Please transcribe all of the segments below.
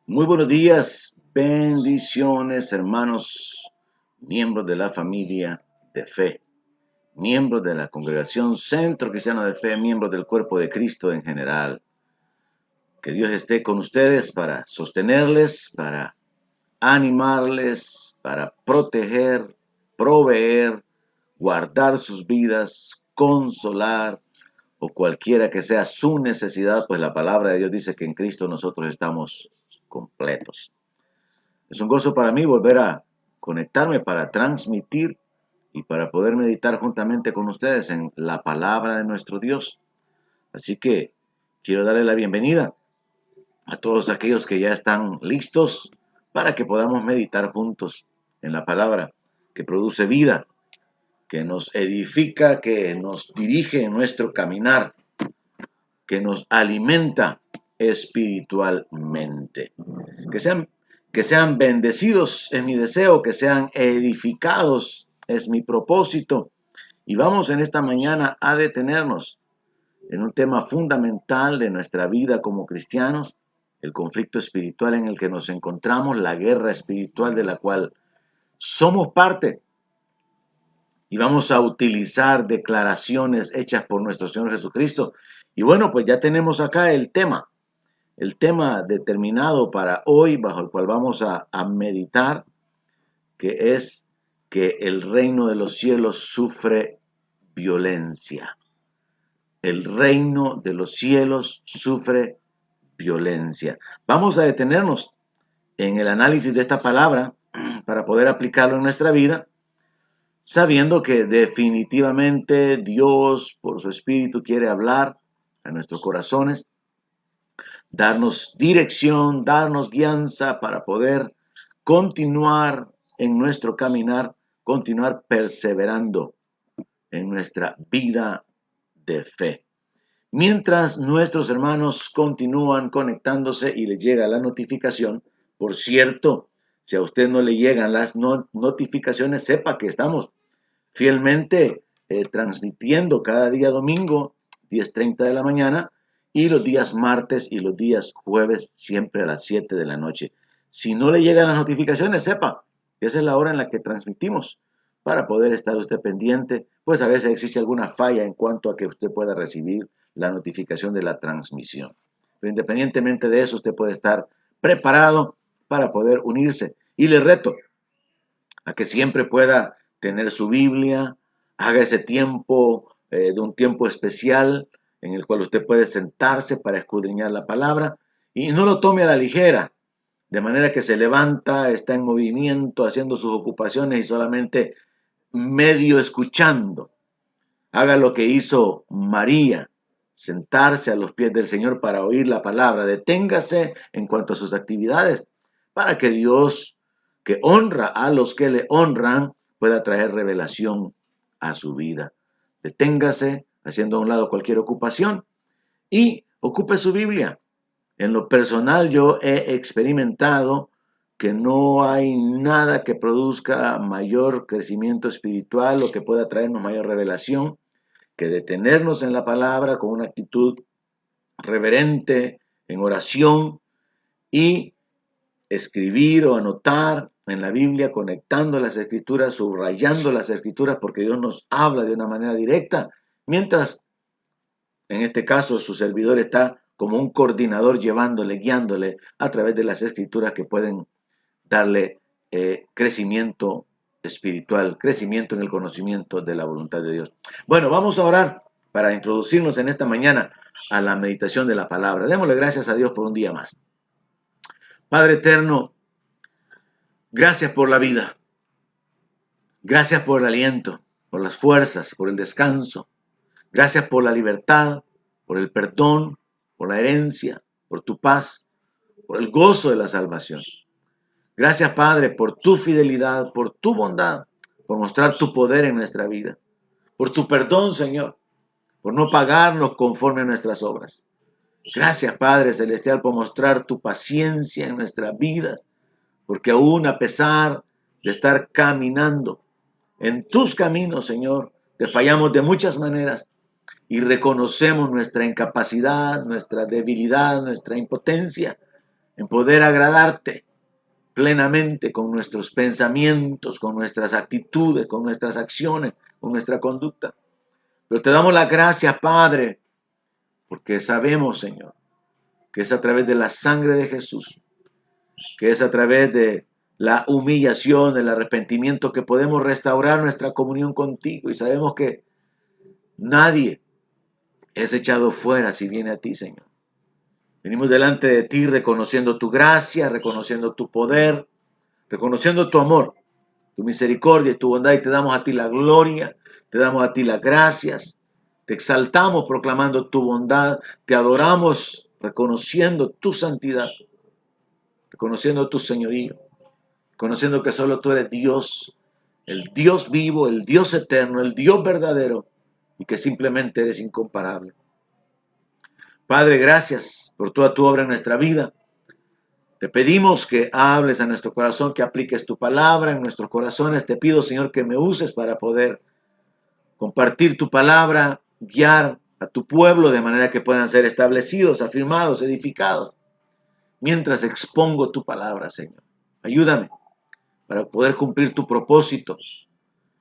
Muy buenos días, bendiciones, hermanos, miembros de la familia de fe, miembros de la congregación Centro Cristiano de Fe, miembros del cuerpo de Cristo en general. Que Dios esté con ustedes para sostenerles, para animarles, para proteger, proveer, guardar sus vidas, consolar o cualquiera que sea su necesidad, pues la palabra de Dios dice que en Cristo nosotros estamos completos. Es un gozo para mí volver a conectarme para transmitir y para poder meditar juntamente con ustedes en la palabra de nuestro Dios. Así que quiero darle la bienvenida a todos aquellos que ya están listos para que podamos meditar juntos en la palabra que produce vida, que nos edifica, que nos dirige en nuestro caminar, que nos alimenta espiritualmente. Que sean bendecidos es mi deseo, que sean edificados es mi propósito. Y vamos en esta mañana a detenernos en un tema fundamental de nuestra vida como cristianos, el conflicto espiritual en el que nos encontramos, la guerra espiritual de la cual somos parte. Y vamos a utilizar declaraciones hechas por nuestro Señor Jesucristo. Y bueno, pues ya tenemos acá el tema determinado para hoy, bajo el cual vamos a meditar, que es que el reino de los cielos sufre violencia. El reino de los cielos sufre violencia. Vamos a detenernos en el análisis de esta palabra para poder aplicarlo en nuestra vida, sabiendo que definitivamente Dios, por su Espíritu, quiere hablar a nuestros corazones, darnos dirección, darnos guianza para poder continuar en nuestro caminar, continuar perseverando en nuestra vida de fe. Mientras nuestros hermanos continúan conectándose y les llega la notificación, por cierto, si a usted no le llegan las notificaciones, sepa que estamos fielmente transmitiendo cada día domingo, 10:30 de la mañana, y los días martes y los días jueves, siempre a las 7 de la noche. Si no le llegan las notificaciones, sepa que esa es la hora en la que transmitimos para poder estar usted pendiente, pues a veces existe alguna falla en cuanto a que usted pueda recibir la notificación de la transmisión. Pero independientemente de eso, usted puede estar preparado para poder unirse. Y le reto a que siempre pueda tener su Biblia, haga ese tiempo de un tiempo especial en el cual usted puede sentarse para escudriñar la palabra y no lo tome a la ligera, de manera que se levanta, está en movimiento, haciendo sus ocupaciones y solamente medio escuchando. Haga lo que hizo María, sentarse a los pies del Señor para oír la palabra. Deténgase en cuanto a sus actividades para que Dios, que honra a los que le honran, pueda traer revelación a su vida. Deténgase haciendo a un lado cualquier ocupación y ocupe su Biblia. En lo personal yo he experimentado que no hay nada que produzca mayor crecimiento espiritual o que pueda traernos mayor revelación que detenernos en la palabra con una actitud reverente, en oración y escribir o anotar en la Biblia, conectando las escrituras, subrayando las escrituras, porque Dios nos habla de una manera directa, mientras en este caso su servidor está como un coordinador llevándole, guiándole a través de las escrituras que pueden darle crecimiento espiritual, crecimiento en el conocimiento de la voluntad de Dios. Bueno, vamos a orar para introducirnos en esta mañana a la meditación de la palabra. Démosle gracias a Dios por un día más. Padre eterno, gracias por la vida, gracias por el aliento, por las fuerzas, por el descanso, gracias por la libertad, por el perdón, por la herencia, por tu paz, por el gozo de la salvación. Gracias, Padre, por tu fidelidad, por tu bondad, por mostrar tu poder en nuestra vida, por tu perdón, Señor, por no pagarnos conforme a nuestras obras. Gracias, Padre Celestial, por mostrar tu paciencia en nuestras vidas, porque aún a pesar de estar caminando en tus caminos, Señor, te fallamos de muchas maneras y reconocemos nuestra incapacidad, nuestra debilidad, nuestra impotencia en poder agradarte plenamente con nuestros pensamientos, con nuestras actitudes, con nuestras acciones, con nuestra conducta. Pero te damos las gracias, Padre, porque sabemos, Señor, que es a través de la sangre de Jesús, que es a través de la humillación, del arrepentimiento, que podemos restaurar nuestra comunión contigo. Y sabemos que nadie es echado fuera si viene a ti, Señor. Venimos delante de ti reconociendo tu gracia, reconociendo tu poder, reconociendo tu amor, tu misericordia y tu bondad, y te damos a ti la gloria, te damos a ti las gracias, te exaltamos proclamando tu bondad, te adoramos reconociendo tu santidad, reconociendo tu señorío, conociendo que solo tú eres Dios, el Dios vivo, el Dios eterno, el Dios verdadero, y que simplemente eres incomparable. Padre, gracias por toda tu obra en nuestra vida. Te pedimos que hables a nuestro corazón, que apliques tu palabra en nuestros corazones. Te pido, Señor, que me uses para poder compartir tu palabra, guiar a tu pueblo de manera que puedan ser establecidos, afirmados, edificados, mientras expongo tu palabra, Señor. Ayúdame para poder cumplir tu propósito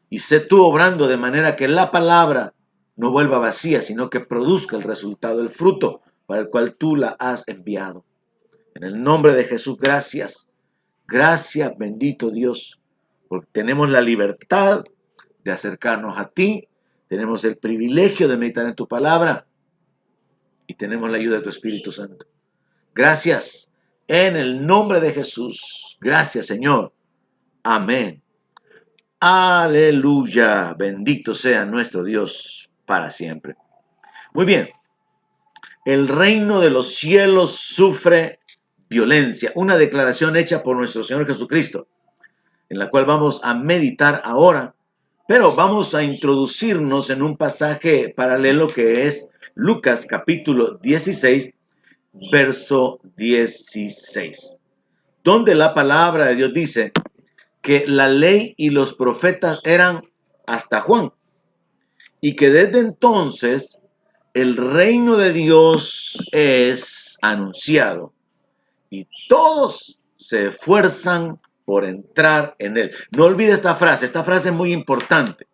y sé tú obrando de manera que la palabra no vuelva vacía, sino que produzca el resultado, el fruto para el cual tú la has enviado. En el nombre de Jesús, gracias. Gracias, bendito Dios, porque tenemos la libertad de acercarnos a ti, tenemos el privilegio de meditar en tu palabra y tenemos la ayuda de tu Espíritu Santo. Gracias, en el nombre de Jesús. Gracias, Señor. Amén. Aleluya. Bendito sea nuestro Dios para siempre. Muy bien. El reino de los cielos sufre violencia. Una declaración hecha por nuestro Señor Jesucristo, en la cual vamos a meditar ahora, pero vamos a introducirnos en un pasaje paralelo que es Lucas capítulo 16, verso 16, donde la palabra de Dios dice que la ley y los profetas eran hasta Juan, y que desde entonces el reino de Dios es anunciado y todos se esfuerzan por entrar en él. No olvide esta frase es muy importante.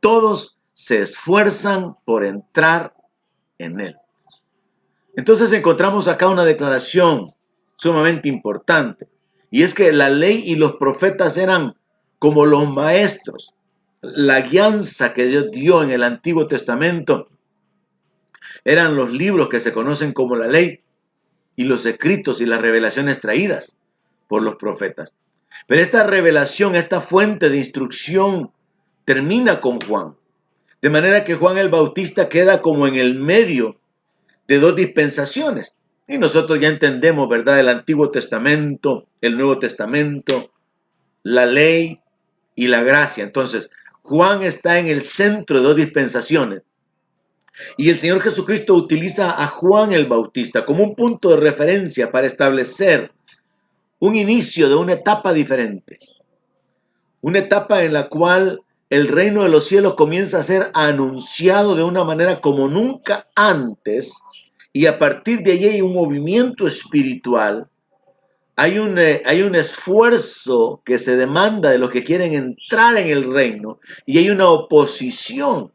Todos se esfuerzan por entrar en él. Entonces encontramos acá una declaración sumamente importante, y es que la ley y los profetas eran como los maestros. La guianza que Dios dio en el Antiguo Testamento eran los libros que se conocen como la ley y los escritos y las revelaciones traídas por los profetas. Pero esta revelación, esta fuente de instrucción termina con Juan. De manera que Juan el Bautista queda como en el medio de dos dispensaciones. Y nosotros ya entendemos, ¿verdad? El Antiguo Testamento, el Nuevo Testamento, la ley y la gracia. Entonces, Juan está en el centro de dos dispensaciones. Y el Señor Jesucristo utiliza a Juan el Bautista como un punto de referencia para establecer un inicio de una etapa diferente. Una etapa en la cual el reino de los cielos comienza a ser anunciado de una manera como nunca antes, y a partir de allí hay un movimiento espiritual, hay un esfuerzo que se demanda de los que quieren entrar en el reino, y hay una oposición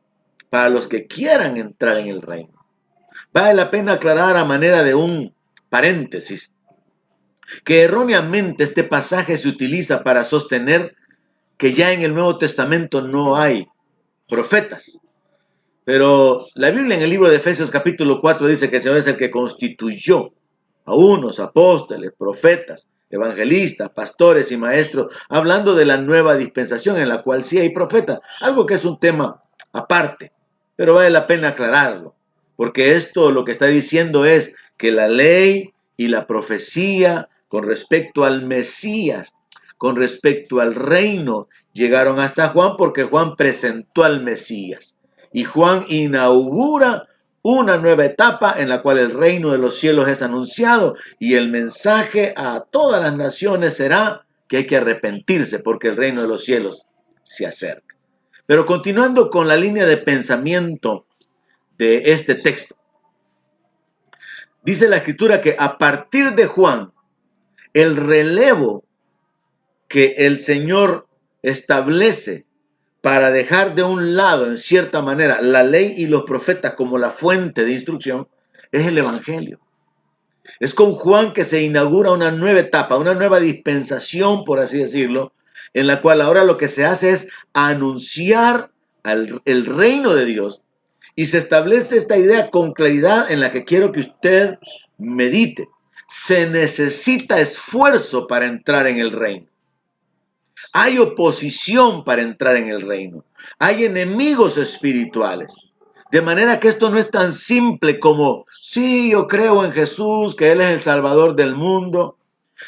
para los que quieran entrar en el reino. Vale la pena aclarar a manera de un paréntesis que erróneamente este pasaje se utiliza para sostener que ya en el Nuevo Testamento no hay profetas. Pero la Biblia en el libro de Efesios capítulo 4 dice que el Señor es el que constituyó a unos apóstoles, profetas, evangelistas, pastores y maestros, hablando de la nueva dispensación en la cual sí hay profetas, algo que es un tema aparte, pero vale la pena aclararlo, porque esto lo que está diciendo es que la ley y la profecía con respecto al Mesías, con respecto al reino, llegaron hasta Juan porque Juan presentó al Mesías. Y Juan inaugura una nueva etapa en la cual el reino de los cielos es anunciado y el mensaje a todas las naciones será que hay que arrepentirse porque el reino de los cielos se acerca. Pero continuando con la línea de pensamiento de este texto, dice la escritura que a partir de Juan, el relevo que el Señor establece para dejar de un lado, en cierta manera, la ley y los profetas como la fuente de instrucción, es el Evangelio. Es con Juan que se inaugura una nueva etapa, una nueva dispensación, por así decirlo, en la cual ahora lo que se hace es anunciar el reino de Dios. Y se establece esta idea con claridad en la que quiero que usted medite. Se necesita esfuerzo para entrar en el reino. Hay oposición para entrar en el reino. Hay enemigos espirituales. De manera que esto no es tan simple como, sí, yo creo en Jesús, que Él es el Salvador del mundo.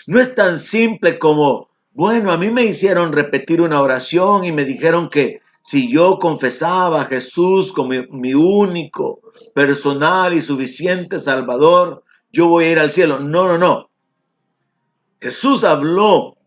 No es tan simple como, bueno, a mí me hicieron repetir una oración y me dijeron que si yo confesaba a Jesús como mi único, personal y suficiente Salvador, yo voy a ir al cielo. No, no, no. Jesús habló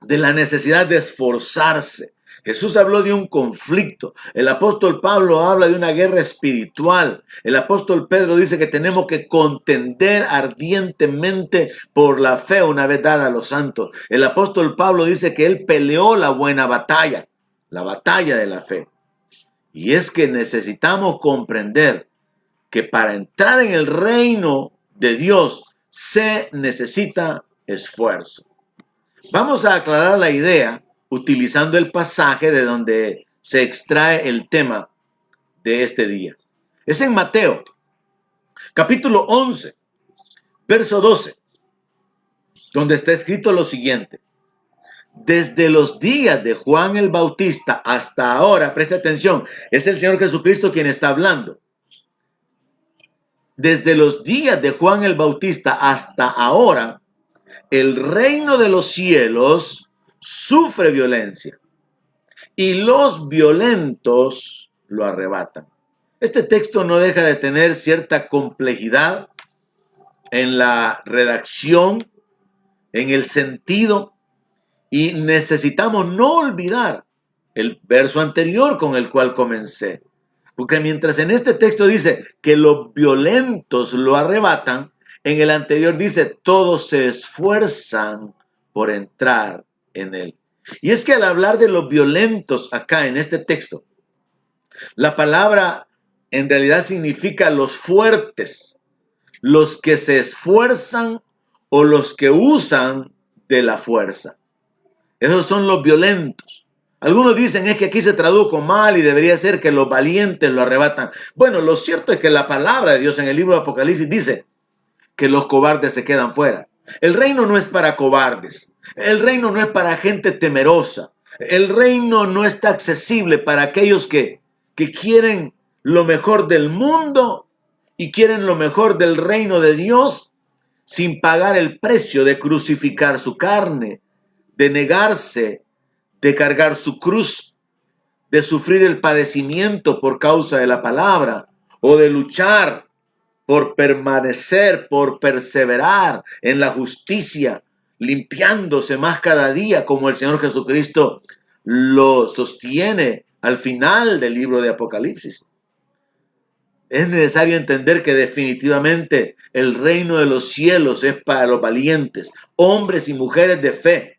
de la necesidad de esforzarse. Jesús habló de un conflicto. El apóstol Pablo habla de una guerra espiritual. El apóstol Pedro dice que tenemos que contender ardientemente por la fe una vez dada a los santos. El apóstol Pablo dice que él peleó la buena batalla, la batalla de la fe. Y es que necesitamos comprender que para entrar en el reino de Dios se necesita esfuerzo. Vamos a aclarar la idea utilizando el pasaje de donde se extrae el tema de este día. Es en Mateo, capítulo 11, verso 12, donde está escrito lo siguiente. Desde los días de Juan el Bautista hasta ahora, preste atención, es el Señor Jesucristo quien está hablando. Desde los días de Juan el Bautista hasta ahora, el reino de los cielos sufre violencia y los violentos lo arrebatan. Este texto no deja de tener cierta complejidad en la redacción, en el sentido, y necesitamos no olvidar el verso anterior con el cual comencé. Porque mientras en este texto dice que los violentos lo arrebatan, en el anterior dice todos se esfuerzan por entrar en él. Y es que al hablar de los violentos acá en este texto, la palabra en realidad significa los fuertes, los que se esfuerzan o los que usan de la fuerza. Esos son los violentos. Algunos dicen es que aquí se tradujo mal y debería ser que los valientes lo arrebatan. Bueno, lo cierto es que la palabra de Dios en el libro de Apocalipsis dice que los cobardes se quedan fuera. El reino no es para cobardes. El reino no es para gente temerosa. El reino no está accesible para aquellos que quieren lo mejor del mundo y quieren lo mejor del reino de Dios sin pagar el precio de crucificar su carne, de negarse, de cargar su cruz, de sufrir el padecimiento por causa de la palabra o de luchar por permanecer, por perseverar en la justicia, limpiándose más cada día como el Señor Jesucristo lo sostiene al final del libro de Apocalipsis. Es necesario entender que definitivamente el reino de los cielos es para los valientes, hombres y mujeres de fe,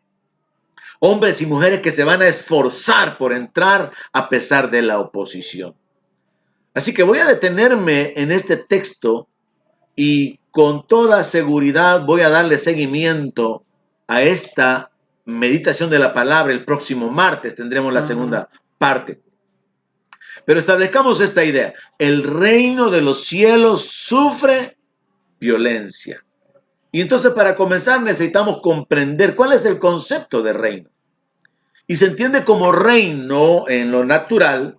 hombres y mujeres que se van a esforzar por entrar a pesar de la oposición. Así que voy a detenerme en este texto y con toda seguridad voy a darle seguimiento a esta meditación de la palabra. El próximo martes tendremos la segunda parte. Pero establezcamos esta idea. El reino de los cielos sufre violencia. Y entonces para comenzar necesitamos comprender cuál es el concepto de reino. Y se entiende como reino en lo natural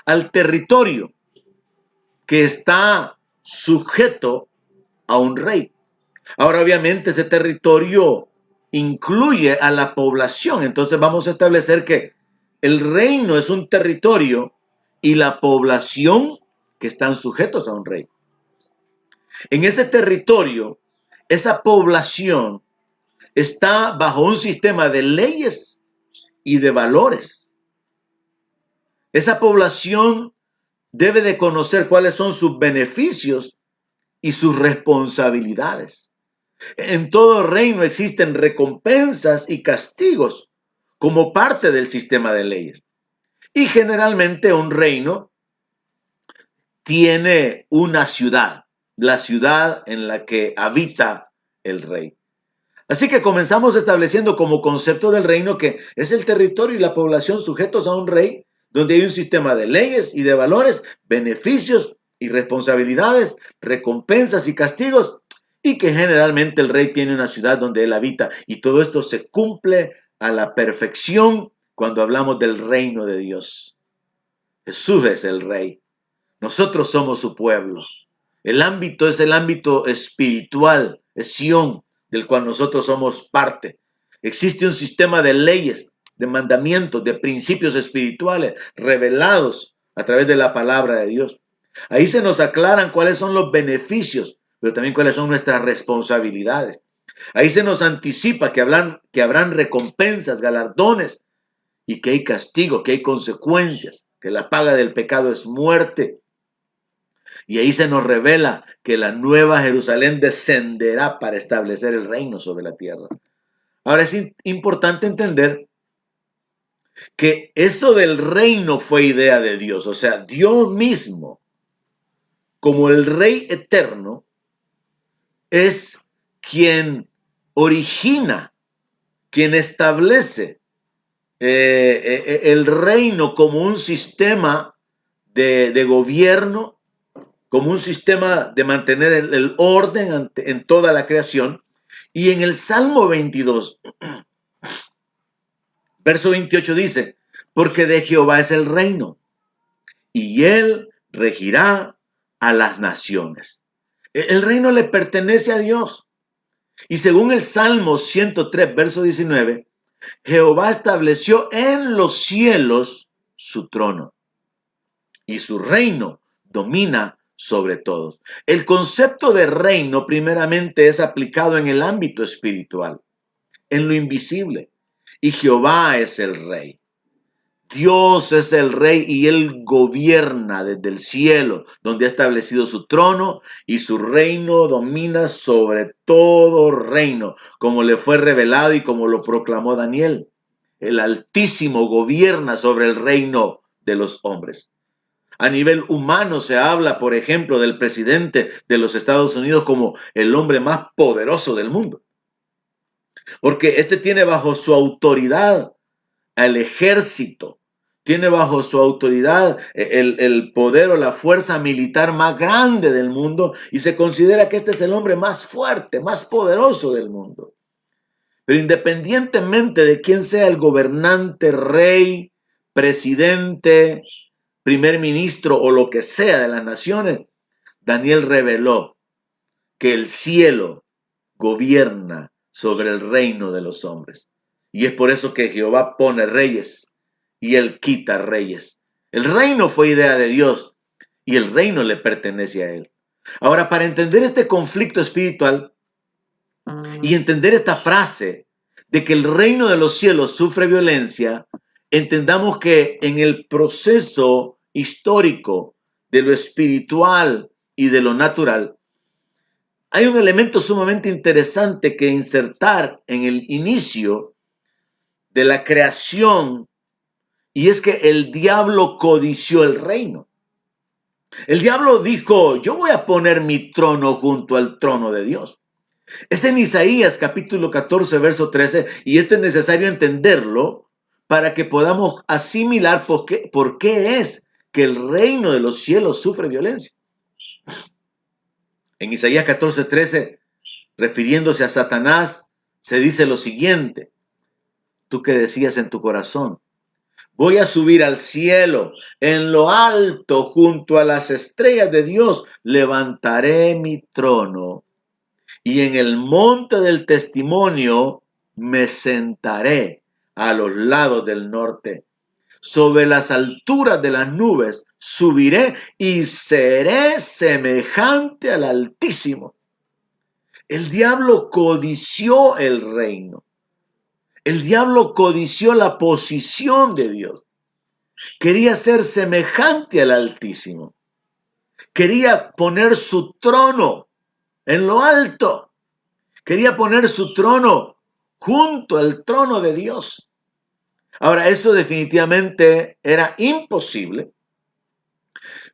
al territorio que está sujeto a un rey. Ahora, obviamente, ese territorio incluye a la población. Entonces vamos a establecer que el reino es un territorio y la población que están sujetos a un rey. En ese territorio, esa población está bajo un sistema de leyes y de valores. Esa población debe de conocer cuáles son sus beneficios y sus responsabilidades. En todo reino existen recompensas y castigos como parte del sistema de leyes. Y generalmente un reino tiene una ciudad, la ciudad en la que habita el rey. Así que comenzamos estableciendo como concepto del reino que es el territorio y la población sujetos a un rey, donde hay un sistema de leyes y de valores, beneficios y responsabilidades, recompensas y castigos, y que generalmente el rey tiene una ciudad donde él habita. Y todo esto se cumple a la perfección cuando hablamos del reino de Dios. Jesús es el rey. Nosotros somos su pueblo. El ámbito es el ámbito espiritual, es Sión, del cual nosotros somos parte. Existe un sistema de leyes, de mandamientos, de principios espirituales revelados a través de la palabra de Dios. Ahí se nos aclaran cuáles son los beneficios, pero también cuáles son nuestras responsabilidades. Ahí se nos anticipa que habrán recompensas, galardones, y que hay castigo, que hay consecuencias, que la paga del pecado es muerte. Y ahí se nos revela que la nueva Jerusalén descenderá para establecer el reino sobre la tierra. Ahora es importante entender que eso del reino fue idea de Dios. O sea, Dios mismo, como el Rey eterno, es quien origina, quien establece el reino como un sistema de gobierno, como un sistema de mantener el orden en toda la creación. Y en el Salmo 22, verso 28 dice, porque de Jehová es el reino, y él regirá a las naciones. El reino le pertenece a Dios. Y según el Salmo 103, verso 19, Jehová estableció en los cielos su trono, y su reino domina sobre todos. El concepto de reino primeramente es aplicado en el ámbito espiritual, en lo invisible. Y Jehová es el rey. Dios es el rey y él gobierna desde el cielo, donde ha establecido su trono y su reino domina sobre todo reino, como le fue revelado y como lo proclamó Daniel. El Altísimo gobierna sobre el reino de los hombres. A nivel humano se habla, por ejemplo, del presidente de los Estados Unidos como el hombre más poderoso del mundo, porque este tiene bajo su autoridad al ejército, tiene bajo su autoridad el poder o la fuerza militar más grande del mundo y se considera que este es el hombre más fuerte, más poderoso del mundo. Pero independientemente de quién sea el gobernante, rey, presidente, primer ministro o lo que sea de las naciones, Daniel reveló que el cielo gobierna sobre el reino de los hombres. Y es por eso que Jehová pone reyes y él quita reyes. El reino fue idea de Dios y el reino le pertenece a él. Ahora, para entender este conflicto espiritual y entender esta frase de que el reino de los cielos sufre violencia, entendamos que en el proceso histórico de lo espiritual y de lo natural, hay un elemento sumamente interesante que insertar en el inicio de la creación, y es que el diablo codició el reino. El diablo dijo, yo voy a poner mi trono junto al trono de Dios. Es en Isaías capítulo 14, verso 13, y esto es necesario entenderlo para que podamos asimilar por qué es que el reino de los cielos sufre violencia. En Isaías 14, 13, refiriéndose a Satanás, se dice lo siguiente, tú que decías en tu corazón, voy a subir al cielo, en lo alto, junto a las estrellas de Dios, levantaré mi trono y en el monte del testimonio me sentaré a los lados del norte. Sobre las alturas de las nubes subiré y seré semejante al Altísimo. El diablo codició el reino. El diablo codició la posición de Dios. Quería ser semejante al Altísimo. Quería poner su trono en lo alto. Quería poner su trono junto al trono de Dios. Ahora, eso definitivamente era imposible.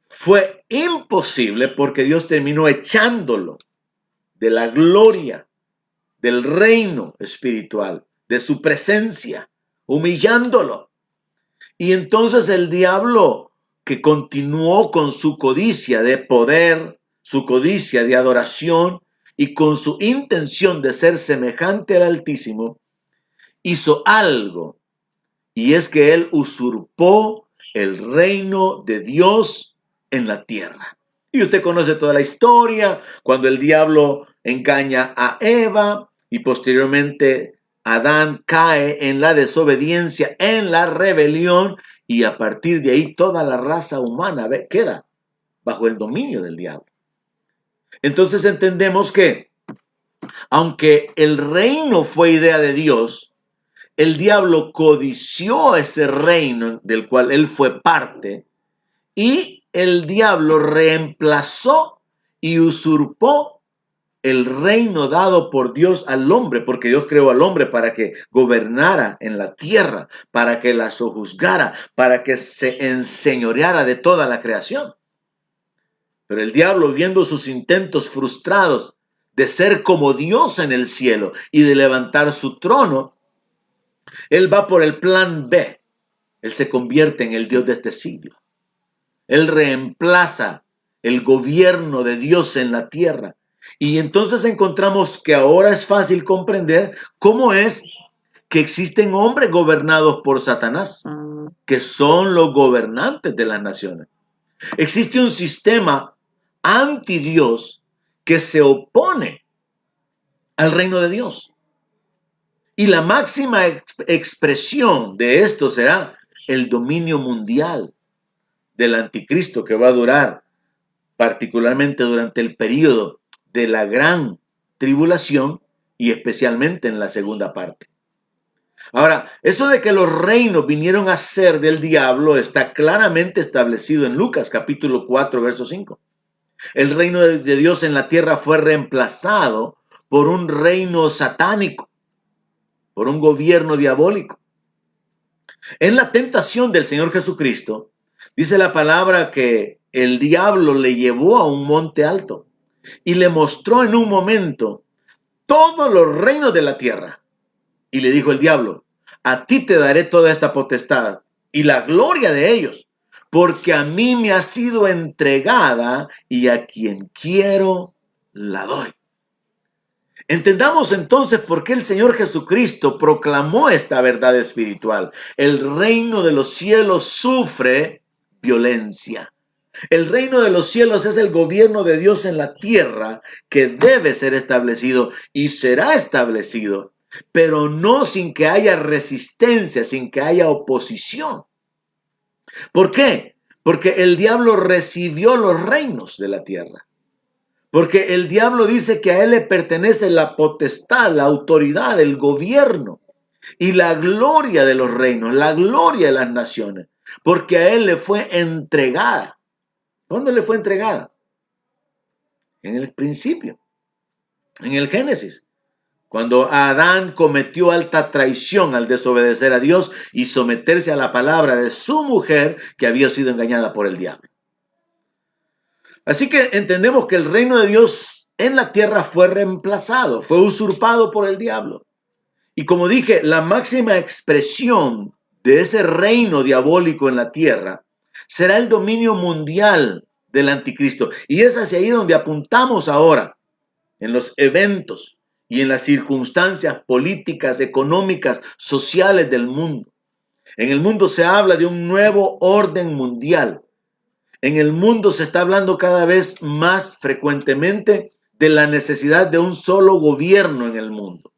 Fue imposible porque Dios terminó echándolo de la gloria, del reino espiritual, de su presencia, humillándolo. Y entonces el diablo, que continuó con su codicia de poder, su codicia de adoración y con su intención de ser semejante al Altísimo, hizo algo, y es que él usurpó el reino de Dios en la tierra. Y usted conoce toda la historia, cuando el diablo engaña a Eva y posteriormente Adán cae en la desobediencia, en la rebelión, y a partir de ahí toda la raza humana queda bajo el dominio del diablo. Entonces entendemos que, aunque el reino fue idea de Dios, el diablo codició ese reino del cual él fue parte, y el diablo reemplazó y usurpó el reino dado por Dios al hombre, porque Dios creó al hombre para que gobernara en la tierra, para que la sojuzgara, para que se enseñoreara de toda la creación. Pero el diablo, viendo sus intentos frustrados de ser como Dios en el cielo y de levantar su trono, él va por el plan B. Él se convierte en el Dios de este siglo. Él reemplaza el gobierno de Dios en la tierra. Y entonces encontramos que ahora es fácil comprender cómo es que existen hombres gobernados por Satanás, que son los gobernantes de las naciones. Existe un sistema anti Dios que se opone al reino de Dios. Y la máxima expresión de esto será el dominio mundial del anticristo, que va a durar particularmente durante el periodo de la gran tribulación y especialmente en la segunda parte. Ahora, eso de que los reinos vinieron a ser del diablo está claramente establecido en Lucas capítulo 4, verso 5. El reino de Dios en la tierra fue reemplazado por un reino satánico, por un gobierno diabólico. En la tentación del Señor Jesucristo, dice la palabra que el diablo le llevó a un monte alto y le mostró en un momento todos los reinos de la tierra. Y le dijo el diablo: a ti te daré toda esta potestad y la gloria de ellos, porque a mí me ha sido entregada y a quien quiero la doy. Entendamos entonces por qué el Señor Jesucristo proclamó esta verdad espiritual. El reino de los cielos sufre violencia. El reino de los cielos es el gobierno de Dios en la tierra, que debe ser establecido y será establecido, pero no sin que haya resistencia, sin que haya oposición. ¿Por qué? Porque el diablo recibió los reinos de la tierra. Porque el diablo dice que a él le pertenece la potestad, la autoridad, el gobierno y la gloria de los reinos, la gloria de las naciones, porque a él le fue entregada. ¿Dónde le fue entregada? En el principio, en el Génesis, cuando Adán cometió alta traición al desobedecer a Dios y someterse a la palabra de su mujer, que había sido engañada por el diablo. Así que entendemos que el reino de Dios en la tierra fue reemplazado, fue usurpado por el diablo. Y como dije, la máxima expresión de ese reino diabólico en la tierra será el dominio mundial del anticristo. Y es hacia ahí donde apuntamos ahora, en los eventos y en las circunstancias políticas, económicas, sociales del mundo. En el mundo se habla de un nuevo orden mundial. En el mundo se está hablando cada vez más frecuentemente de la necesidad de un solo gobierno en el mundo,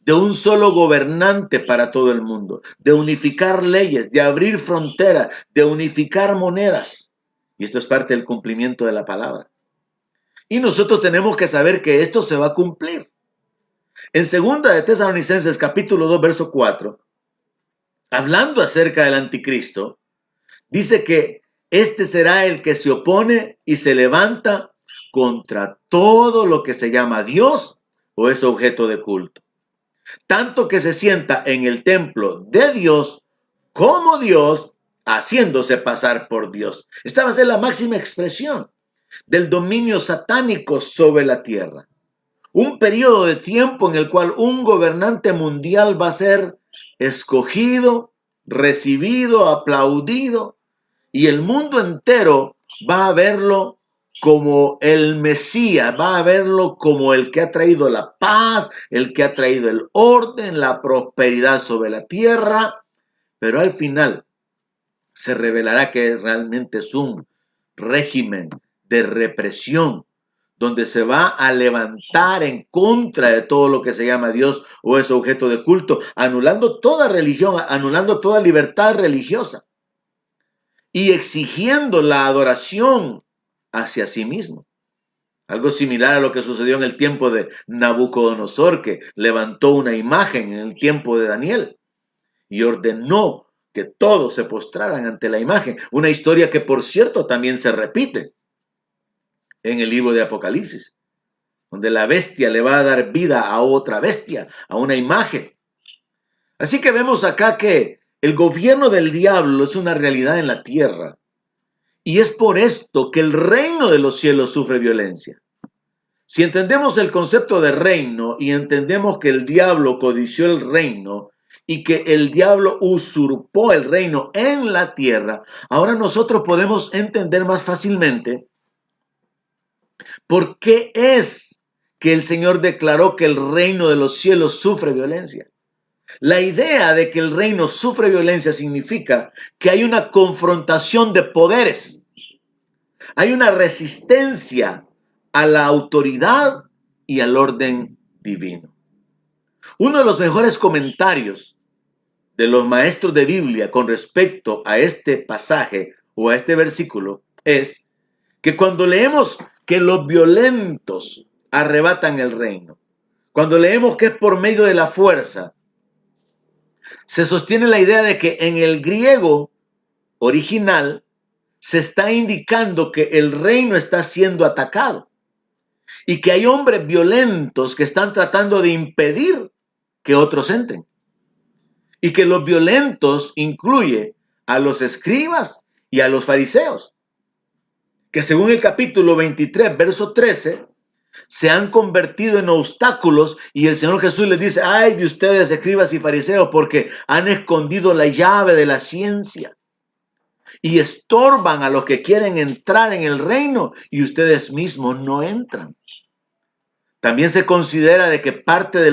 de un solo gobernante para todo el mundo, de unificar leyes, de abrir fronteras, de unificar monedas. Y esto es parte del cumplimiento de la palabra. Y nosotros tenemos que saber que esto se va a cumplir. En 2 de Tesalonicenses capítulo 2, verso 4, hablando acerca del anticristo, dice que este será el que se opone y se levanta contra todo lo que se llama Dios o es objeto de culto. Tanto que se sienta en el templo de Dios como Dios, haciéndose pasar por Dios. Esta va a ser la máxima expresión del dominio satánico sobre la tierra. Un periodo de tiempo en el cual un gobernante mundial va a ser escogido, recibido, aplaudido, y el mundo entero va a verlo como el Mesías, va a verlo como el que ha traído la paz, el que ha traído el orden, la prosperidad sobre la tierra, pero al final se revelará que realmente es un régimen de represión, donde se va a levantar en contra de todo lo que se llama Dios o es objeto de culto, anulando toda religión, anulando toda libertad religiosa y exigiendo la adoración hacia sí mismo. Algo similar a lo que sucedió en el tiempo de Nabucodonosor, que levantó una imagen en el tiempo de Daniel y ordenó que todos se postraran ante la imagen. Una historia que, por cierto, también se repite en el libro de Apocalipsis, donde la bestia le va a dar vida a otra bestia, a una imagen. Así que vemos acá que el gobierno del diablo es una realidad en la tierra. Y es por esto que el reino de los cielos sufre violencia. Si entendemos el concepto de reino y entendemos que el diablo codició el reino y que el diablo usurpó el reino en la tierra, ahora nosotros podemos entender más fácilmente por qué es que el Señor declaró que el reino de los cielos sufre violencia. La idea de que el reino sufre violencia significa que hay una confrontación de poderes. Hay una resistencia a la autoridad y al orden divino. Uno de los mejores comentarios de los maestros de Biblia con respecto a este pasaje o a este versículo es que cuando leemos que los violentos arrebatan el reino, cuando leemos que es por medio de la fuerza, se sostiene la idea de que en el griego original se está indicando que el reino está siendo atacado y que hay hombres violentos que están tratando de impedir que otros entren. Y que los violentos incluye a los escribas y a los fariseos, que según el capítulo 23, verso 13, se han convertido en obstáculos y el Señor Jesús les dice, ay de ustedes escribas y fariseos, porque han escondido la llave de la ciencia y estorban a los que quieren entrar en el reino y ustedes mismos no entran. También se considera de que parte de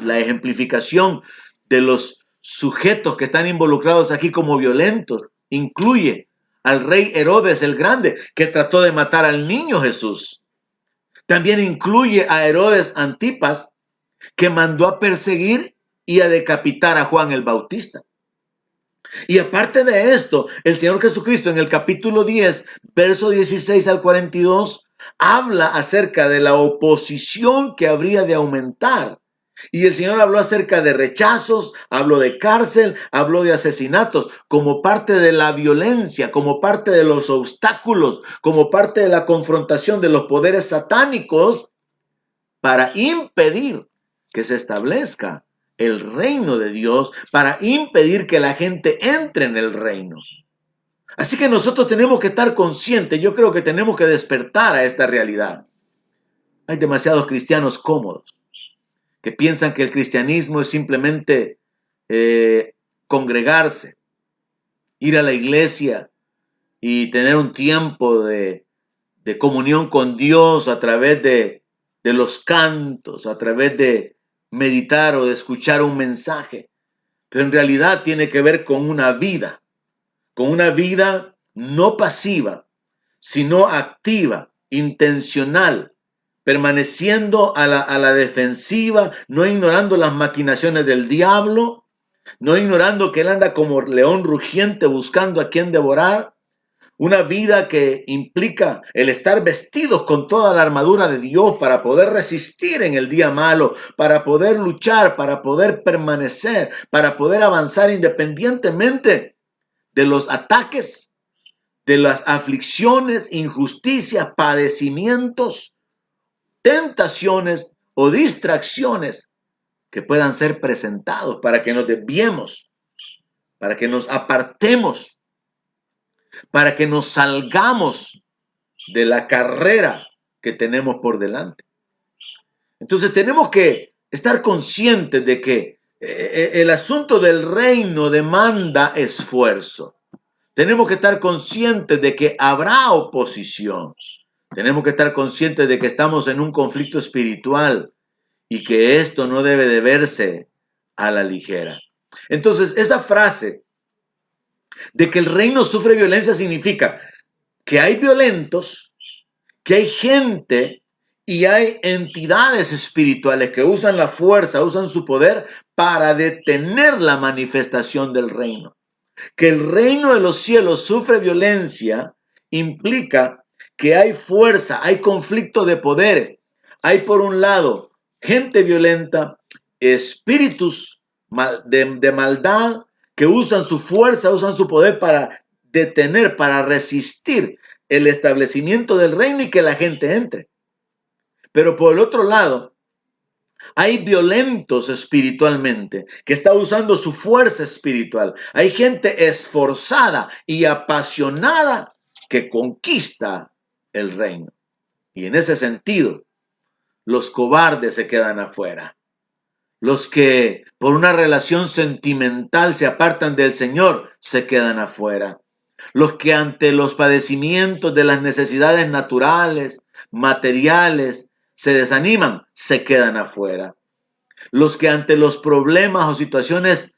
la ejemplificación de los sujetos que están involucrados aquí como violentos incluye al rey Herodes el Grande, que trató de matar al niño Jesús. También incluye a Herodes Antipas, que mandó a perseguir y a decapitar a Juan el Bautista. Y aparte de esto, el Señor Jesucristo en el capítulo 10, verso 16 al 42, habla acerca de la oposición que habría de aumentar. Y el Señor habló acerca de rechazos, habló de cárcel, habló de asesinatos, como parte de la violencia, como parte de los obstáculos, como parte de la confrontación de los poderes satánicos para impedir que se establezca el reino de Dios, para impedir que la gente entre en el reino. Así que nosotros tenemos que estar conscientes, yo creo que tenemos que despertar a esta realidad. Hay demasiados cristianos cómodos que piensan que el cristianismo es simplemente congregarse, ir a la iglesia y tener un tiempo de comunión con Dios a través de los cantos, a través de meditar o de escuchar un mensaje. Pero en realidad tiene que ver con una vida no pasiva, sino activa, intencional, permaneciendo a la defensiva, no ignorando las maquinaciones del diablo, no ignorando que él anda como león rugiente buscando a quien devorar. Una vida que implica el estar vestidos con toda la armadura de Dios para poder resistir en el día malo, para poder luchar, para poder permanecer, para poder avanzar independientemente de los ataques, de las aflicciones, injusticias, padecimientos, tentaciones o distracciones que puedan ser presentados para que nos desviemos, para que nos apartemos, para que nos salgamos de la carrera que tenemos por delante. Entonces tenemos que estar conscientes de que el asunto del reino demanda esfuerzo. Tenemos que estar conscientes de que habrá oposición. Tenemos que estar conscientes de que estamos en un conflicto espiritual y que esto no debe de verse a la ligera. Entonces, esa frase de que el reino sufre violencia significa que hay violentos, que hay gente y hay entidades espirituales que usan la fuerza, usan su poder para detener la manifestación del reino. Que el reino de los cielos sufre violencia implica que hay fuerza, hay conflicto de poderes. Hay por un lado gente violenta, espíritus de maldad que usan su fuerza, usan su poder para detener, para resistir el establecimiento del reino y que la gente entre. Pero por el otro lado, hay violentos espiritualmente que está usando su fuerza espiritual. Hay gente esforzada y apasionada que conquista el reino. Y en ese sentido, los cobardes se quedan afuera. Los que por una relación sentimental se apartan del Señor se quedan afuera. Los que ante los padecimientos de las necesidades naturales, materiales, se desaniman, se quedan afuera. Los que ante los problemas o situaciones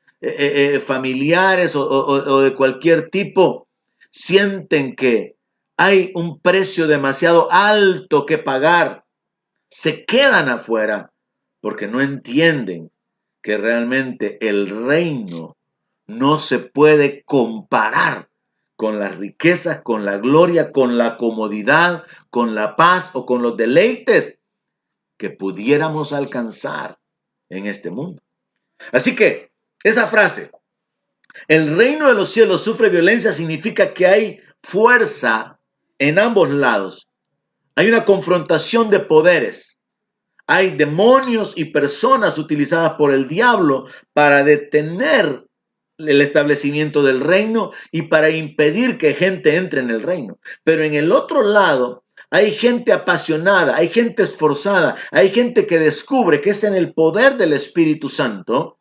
familiares o de cualquier tipo sienten que hay un precio demasiado alto que pagar, se quedan afuera porque no entienden que realmente el reino no se puede comparar con las riquezas, con la gloria, con la comodidad, con la paz o con los deleites que pudiéramos alcanzar en este mundo. Así que esa frase, el reino de los cielos sufre violencia, significa que hay fuerza en ambos lados. Hay una confrontación de poderes. Hay demonios y personas utilizadas por el diablo para detener el establecimiento del reino y para impedir que gente entre en el reino. Pero en el otro lado hay gente apasionada, hay gente esforzada, hay gente que descubre que es en el poder del Espíritu Santo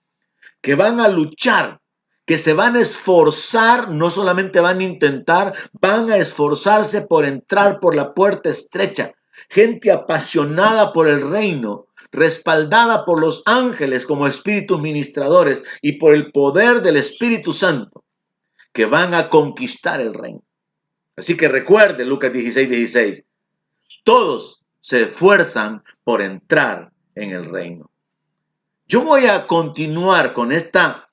que van a luchar, que se van a esforzar, no solamente van a intentar, van a esforzarse por entrar por la puerta estrecha. Gente apasionada por el reino, respaldada por los ángeles como espíritus ministradores y por el poder del Espíritu Santo, que van a conquistar el reino. Así que recuerde Lucas 16:16, todos se esfuerzan por entrar en el reino. Yo voy a continuar con esta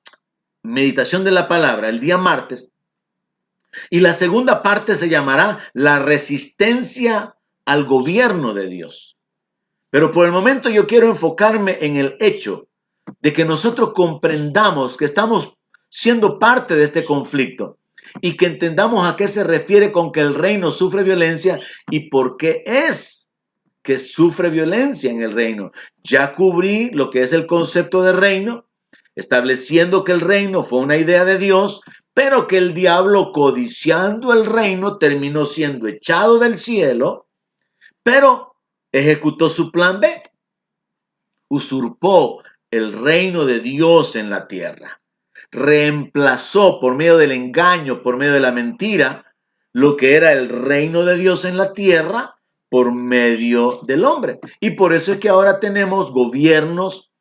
meditación de la palabra el día martes y la segunda parte se llamará la resistencia al gobierno de Dios. Pero por el momento yo quiero enfocarme en el hecho de que nosotros comprendamos que estamos siendo parte de este conflicto y que entendamos a qué se refiere con que el reino sufre violencia y por qué es que sufre violencia en el reino. Ya cubrí lo que es el concepto de reino, estableciendo que el reino fue una idea de Dios, pero que el diablo, codiciando el reino, terminó siendo echado del cielo, pero ejecutó su plan B. Usurpó el reino de Dios en la tierra. Reemplazó por medio del engaño, por medio de la mentira, lo que era el reino de Dios en la tierra por medio del hombre. Y por eso es que ahora tenemos gobiernos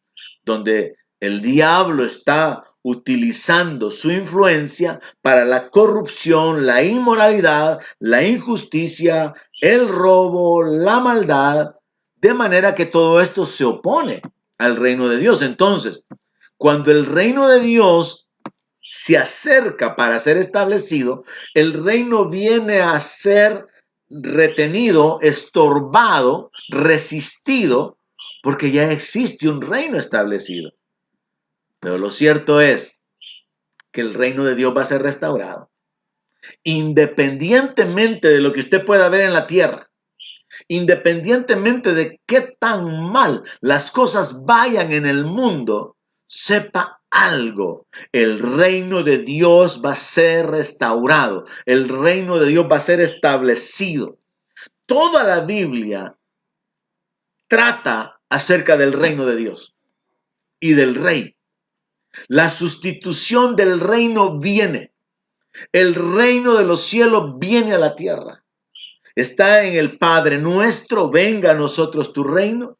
donde el diablo está utilizando su influencia para la corrupción, la inmoralidad, la injusticia, el robo, la maldad De manera que todo esto se opone al reino de Dios. Entonces, cuando el reino de Dios se acerca para ser establecido, el reino viene a ser retenido, estorbado, resistido, porque ya existe un reino establecido. Pero lo cierto es que el reino de Dios va a ser restaurado, independientemente de lo que usted pueda ver en la tierra, independientemente de qué tan mal las cosas vayan en el mundo. Sepa algo: el reino de Dios va a ser restaurado, el reino de Dios va a ser establecido. Toda la Biblia trata acerca del reino de Dios y del rey. La sustitución del reino viene. El reino de los cielos viene a la tierra. Está en el Padre nuestro: venga a nosotros tu reino.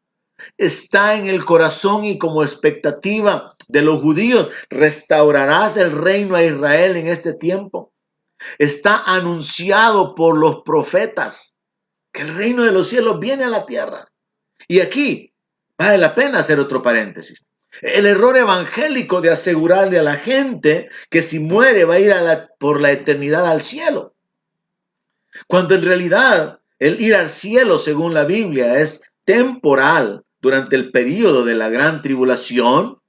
Está en el corazón y como expectativa de los judíos: restaurarás el reino a Israel en este tiempo. Está anunciado por los profetas que el reino de los cielos viene a la tierra. Y aquí vale la pena hacer otro paréntesis. El error evangélico de asegurarle a la gente que si muere va a ir por la eternidad al cielo, cuando en realidad el ir al cielo, según la Biblia, es temporal durante el período de la gran tribulación,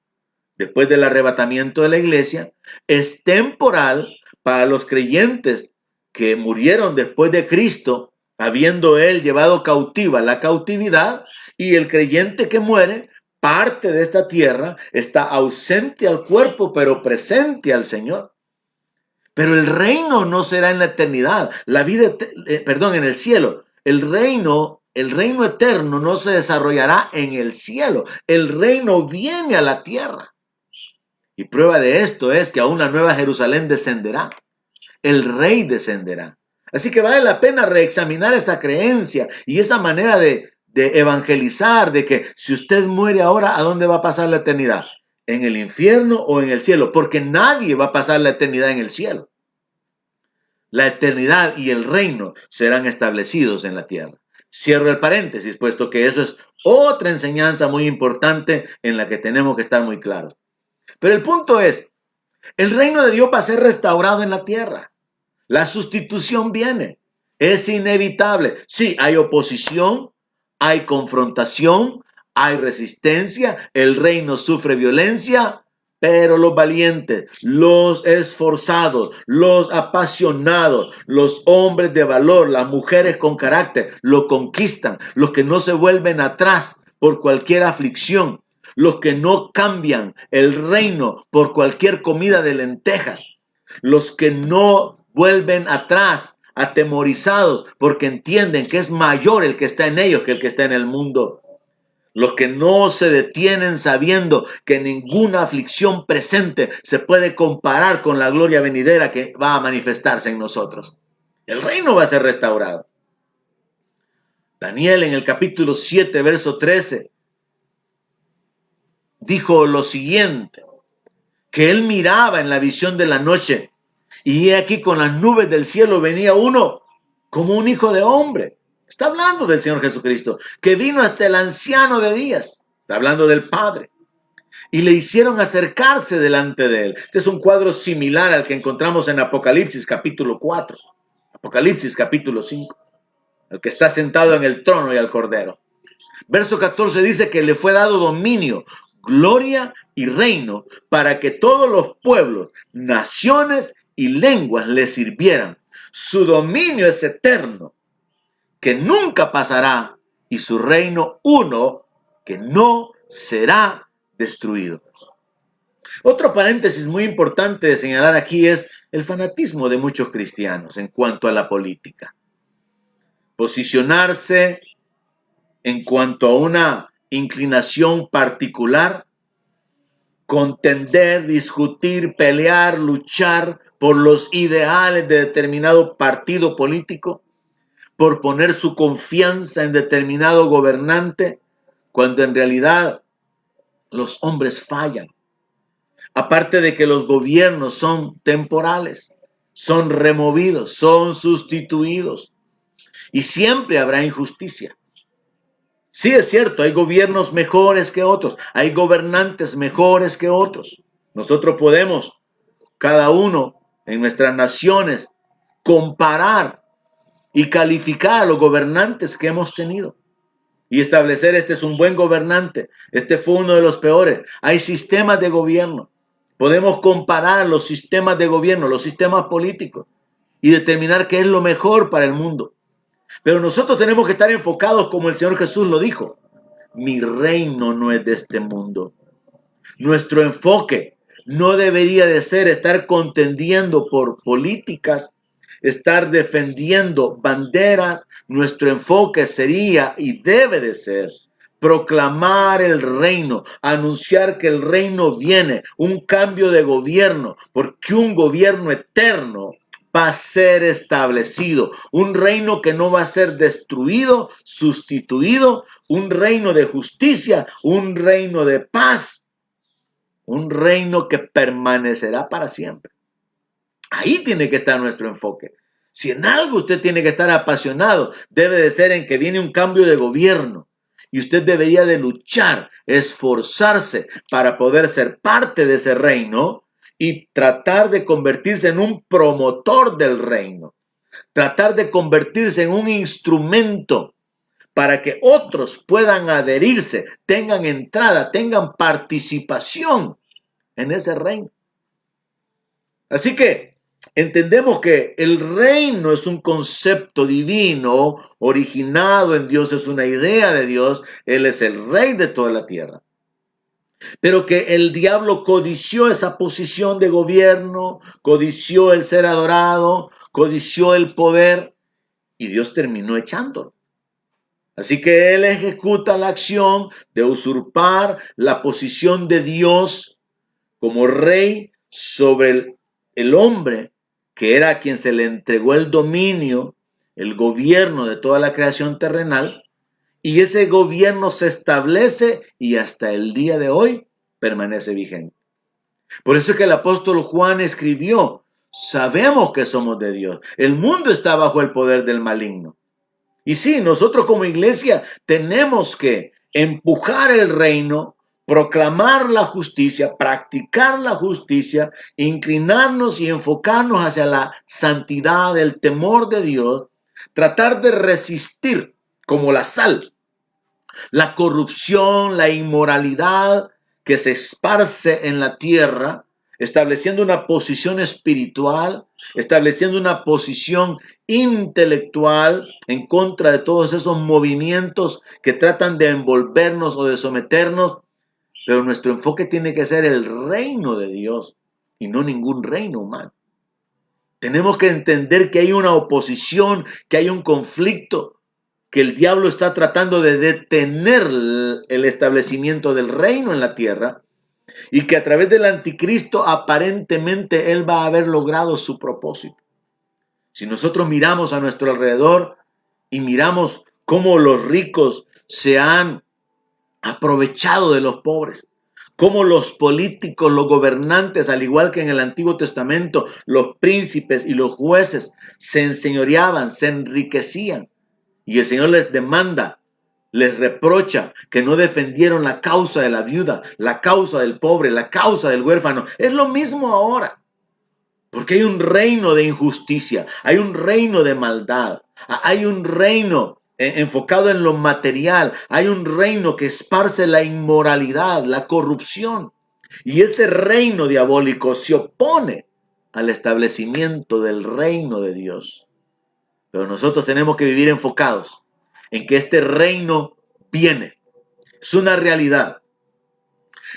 después del arrebatamiento de la iglesia. Es temporal para los creyentes que murieron después de Cristo, habiendo él llevado cautiva la cautividad, y el creyente que muere parte de esta tierra, está ausente al cuerpo pero presente al Señor. Pero el reino no será en la eternidad, la vida, en el cielo. El reino eterno no se desarrollará en el cielo. El reino viene a la tierra. Y prueba de esto es que aún la nueva Jerusalén descenderá. El rey descenderá. Así que vale la pena reexaminar esa creencia y esa manera de evangelizar, de que si usted muere ahora, ¿a dónde va a pasar la eternidad? ¿En el infierno o en el cielo? Porque nadie va a pasar la eternidad en el cielo. La eternidad y el reino serán establecidos en la tierra. Cierro el paréntesis, puesto que eso es otra enseñanza muy importante en la que tenemos que estar muy claros. Pero el punto es, el reino de Dios va a ser restaurado en la tierra. La sustitución viene. Es inevitable. Sí, hay oposición, hay confrontación, hay resistencia, el reino sufre violencia, pero los valientes, los esforzados, los apasionados, los hombres de valor, las mujeres con carácter, lo conquistan. Los que no se vuelven atrás por cualquier aflicción, los que no cambian el reino por cualquier comida de lentejas, los que no vuelven atrás atemorizados porque entienden que es mayor el que está en ellos que el que está en el mundo. Los que no se detienen sabiendo que ninguna aflicción presente se puede comparar con la gloria venidera que va a manifestarse en nosotros. El reino va a ser restaurado. Daniel en el capítulo 7, verso 13, dijo lo siguiente, que él miraba en la visión de la noche y aquí con las nubes del cielo venía uno como un hijo de hombre. Está hablando del Señor Jesucristo, que vino hasta el anciano de días. Está hablando del Padre. Y le hicieron acercarse delante de él. Este es un cuadro similar al que encontramos en Apocalipsis capítulo 4. Apocalipsis capítulo 5. El que está sentado en el trono y al Cordero. Verso 14 dice que le fue dado dominio, gloria y reino para que todos los pueblos, naciones y lenguas le sirvieran. Su dominio es eterno, que nunca pasará, y su reino uno, que no será destruido. Otro paréntesis muy importante de señalar aquí es el fanatismo de muchos cristianos en cuanto a la política. Posicionarse en cuanto a una inclinación particular, contender, discutir, pelear, luchar por los ideales de determinado partido político, por poner su confianza en determinado gobernante, cuando en realidad los hombres fallan. Aparte de que los gobiernos son temporales, son removidos, son sustituidos y siempre habrá injusticia. Sí es cierto, hay gobiernos mejores que otros, hay gobernantes mejores que otros. Nosotros podemos, cada uno en nuestras naciones, comparar y calificar a los gobernantes que hemos tenido y establecer: este es un buen gobernante, este fue uno de los peores. Hay sistemas de gobierno. Podemos comparar los sistemas de gobierno, los sistemas políticos, y determinar qué es lo mejor para el mundo. Pero nosotros tenemos que estar enfocados como el Señor Jesús lo dijo: mi reino no es de este mundo. Nuestro enfoque no debería de ser estar contendiendo por políticas, estar defendiendo banderas. Nuestro enfoque sería y debe de ser proclamar el reino, anunciar que el reino viene, un cambio de gobierno, porque un gobierno eterno va a ser establecido, un reino que no va a ser destruido, sustituido, un reino de justicia, un reino de paz, un reino que permanecerá para siempre. Ahí tiene que estar nuestro enfoque. Si en algo usted tiene que estar apasionado, debe de ser en que viene un cambio de gobierno. Y usted debería de luchar, esforzarse para poder ser parte de ese reino y tratar de convertirse en un promotor del reino. Tratar de convertirse en un instrumento para que otros puedan adherirse, tengan entrada, tengan participación en ese reino. Así que entendemos que el reino es un concepto divino, originado en Dios, es una idea de Dios. Él es el rey de toda la tierra. Pero que el diablo codició esa posición de gobierno, codició el ser adorado, codició el poder, y Dios terminó echándolo. Así que él ejecuta la acción de usurpar la posición de Dios como rey sobre el hombre, que era a quien se le entregó el dominio, el gobierno de toda la creación terrenal, y ese gobierno se establece y hasta el día de hoy permanece vigente. Por eso es que el apóstol Juan escribió: sabemos que somos de Dios, el mundo está bajo el poder del maligno. Y sí, nosotros como iglesia tenemos que empujar el reino, proclamar la justicia, practicar la justicia, inclinarnos y enfocarnos hacia la santidad, el temor de Dios, tratar de resistir como la sal, la corrupción, la inmoralidad que se esparce en la tierra, estableciendo una posición espiritual, estableciendo una posición intelectual en contra de todos esos movimientos que tratan de envolvernos o de someternos. Pero nuestro enfoque tiene que ser el reino de Dios y no ningún reino humano. Tenemos que entender que hay una oposición, que hay un conflicto, que el diablo está tratando de detener el establecimiento del reino en la tierra, y que a través del anticristo aparentemente él va a haber logrado su propósito. Si nosotros miramos a nuestro alrededor y miramos cómo los ricos se han aprovechado de los pobres, cómo los políticos, los gobernantes, al igual que en el Antiguo Testamento, los príncipes y los jueces se enseñoreaban, se enriquecían, y el Señor les demanda, les reprocha que no defendieron la causa de la viuda, la causa del pobre, la causa del huérfano. Es lo mismo ahora, porque hay un reino de injusticia, hay un reino de maldad, hay un reino enfocado en lo material, hay un reino que esparce la inmoralidad, la corrupción, y ese reino diabólico se opone al establecimiento del reino de Dios. Pero nosotros tenemos que vivir enfocados en que este reino viene. Es una realidad.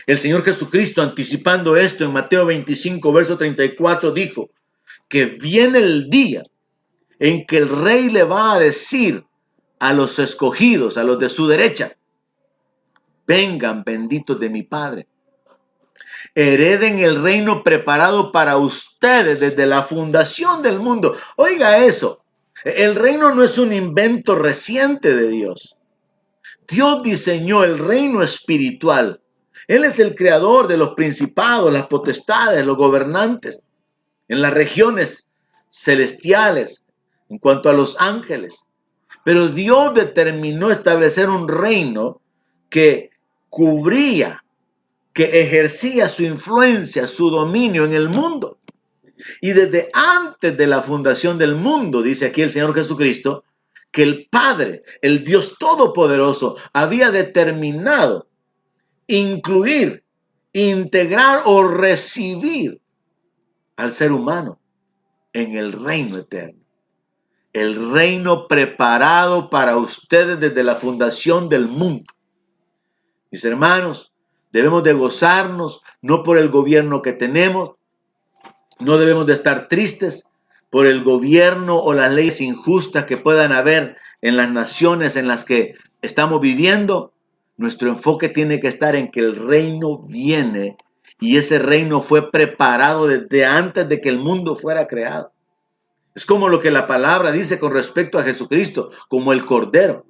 El Señor Jesucristo, anticipando esto en Mateo 25, verso 34, dijo que viene el día en que el rey le va a decir a los escogidos, a los de su derecha: vengan, benditos de mi Padre, hereden el reino preparado para ustedes desde la fundación del mundo. Oiga eso, el reino no es un invento reciente de Dios. Dios diseñó el reino espiritual. Él es el creador de los principados, las potestades, los gobernantes en las regiones celestiales, en cuanto a los ángeles. Pero Dios determinó establecer un reino que cubría, que ejercía su influencia, su dominio en el mundo. Y desde antes de la fundación del mundo, dice aquí el Señor Jesucristo, que el Padre, el Dios Todopoderoso, había determinado incluir, integrar o recibir al ser humano en el reino eterno. El reino preparado para ustedes desde la fundación del mundo. Mis hermanos, debemos de gozarnos, no por el gobierno que tenemos, no debemos de estar tristes por el gobierno o las leyes injustas que puedan haber en las naciones en las que estamos viviendo. Nuestro enfoque tiene que estar en que el reino viene y ese reino fue preparado desde antes de que el mundo fuera creado. Es como lo que la palabra dice con respecto a Jesucristo, como el Cordero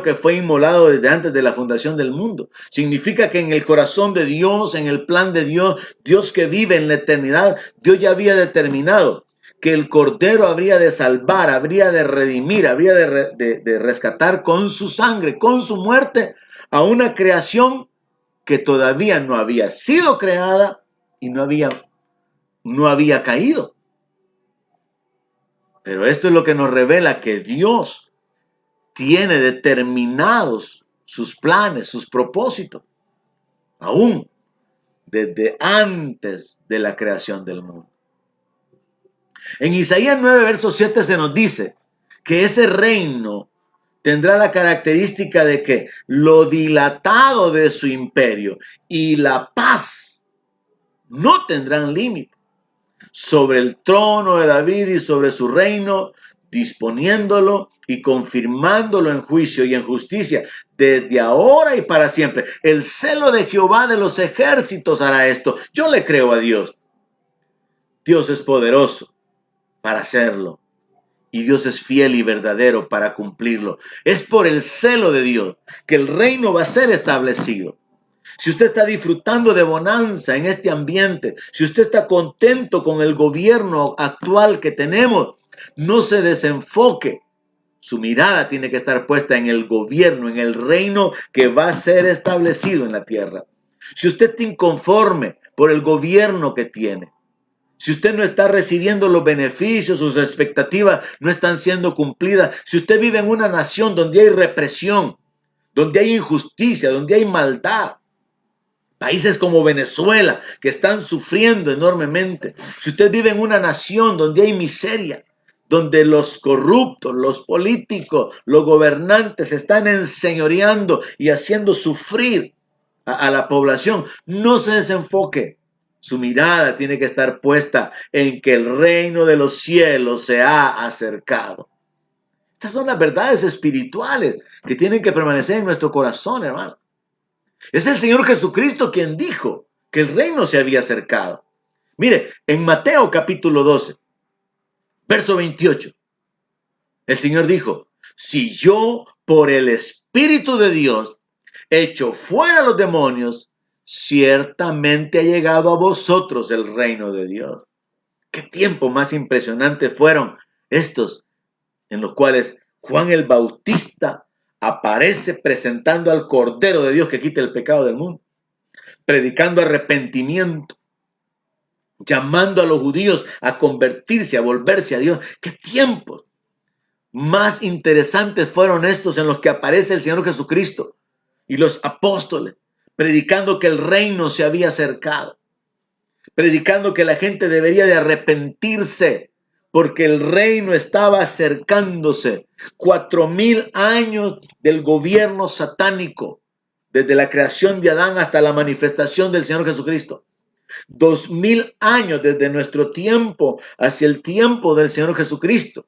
que fue inmolado desde antes de la fundación del mundo. Significa que en el corazón de Dios, en el plan de Dios, Dios que vive en la eternidad, Dios ya había determinado que el Cordero habría de salvar, habría de redimir, habría de rescatar con su sangre, con su muerte, a una creación que todavía no había sido creada y no había caído. Pero esto es lo que nos revela que Dios tiene determinados sus planes, sus propósitos, aún desde antes de la creación del mundo. En Isaías 9, verso 7 se nos dice que ese reino tendrá la característica de que lo dilatado de su imperio y la paz no tendrán límite sobre el trono de David y sobre su reino, disponiéndolo y confirmándolo en juicio y en justicia desde ahora y para siempre. El celo de Jehová de los ejércitos hará esto. Yo le creo a Dios. Dios es poderoso para hacerlo y Dios es fiel y verdadero para cumplirlo. Es por el celo de Dios que el reino va a ser establecido. Si usted está disfrutando de bonanza en este ambiente, si usted está contento con el gobierno actual que tenemos, no se desenfoque. Su mirada tiene que estar puesta en el gobierno, en el reino que va a ser establecido en la tierra. Si usted está inconforme por el gobierno que tiene, si usted no está recibiendo los beneficios, sus expectativas no están siendo cumplidas, si usted vive en una nación donde hay represión, donde hay injusticia, donde hay maldad, países como Venezuela que están sufriendo enormemente. Si usted vive en una nación donde hay miseria, donde los corruptos, los políticos, los gobernantes están enseñoreando y haciendo sufrir a la población, no se desenfoque. Su mirada tiene que estar puesta en que el reino de los cielos se ha acercado. Estas son las verdades espirituales que tienen que permanecer en nuestro corazón, hermano. Es el Señor Jesucristo quien dijo que el reino se había acercado. Mire, en Mateo capítulo 12, verso 28, el Señor dijo, si yo por el Espíritu de Dios echo fuera los demonios, ciertamente ha llegado a vosotros el reino de Dios. Qué tiempo más impresionante fueron estos en los cuales Juan el Bautista aparece presentando al Cordero de Dios que quita el pecado del mundo, predicando arrepentimiento, llamando a los judíos a convertirse, a volverse a Dios. ¡Qué tiempos más interesantes fueron estos en los que aparece el Señor Jesucristo y los apóstoles, predicando que el reino se había acercado, predicando que la gente debería de arrepentirse porque el reino estaba acercándose. 4,000 años del gobierno satánico, desde la creación de Adán hasta la manifestación del Señor Jesucristo. 2,000 años desde nuestro tiempo hacia el tiempo del Señor Jesucristo,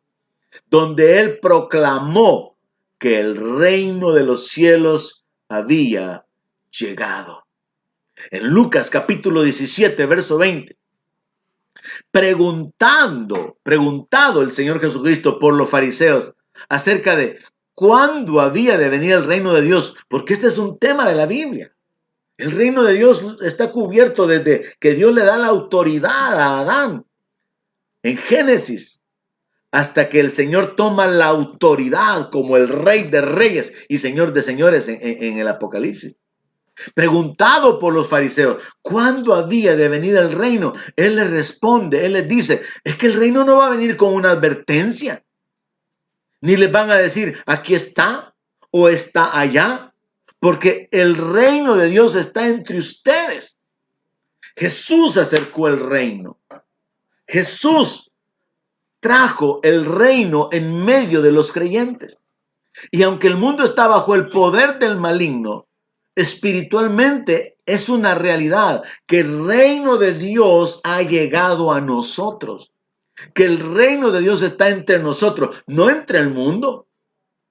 donde Él proclamó que el reino de los cielos había llegado. En Lucas capítulo 17, verso 20, preguntado el Señor Jesucristo por los fariseos acerca de cuándo había de venir el reino de Dios, porque este es un tema de la Biblia. El reino de Dios está cubierto desde que Dios le da la autoridad a Adán. En Génesis, hasta que el Señor toma la autoridad como el Rey de Reyes y Señor de Señores en el Apocalipsis. Preguntado por los fariseos, ¿cuándo había de venir el reino? Él les responde, él les dice, es que el reino no va a venir con una advertencia. Ni les van a decir, aquí está o está allá, porque el reino de Dios está entre ustedes. Jesús acercó el reino. Jesús trajo el reino en medio de los creyentes. Y aunque el mundo está bajo el poder del maligno, espiritualmente es una realidad que el reino de Dios ha llegado a nosotros. Que el reino de Dios está entre nosotros, no entre el mundo,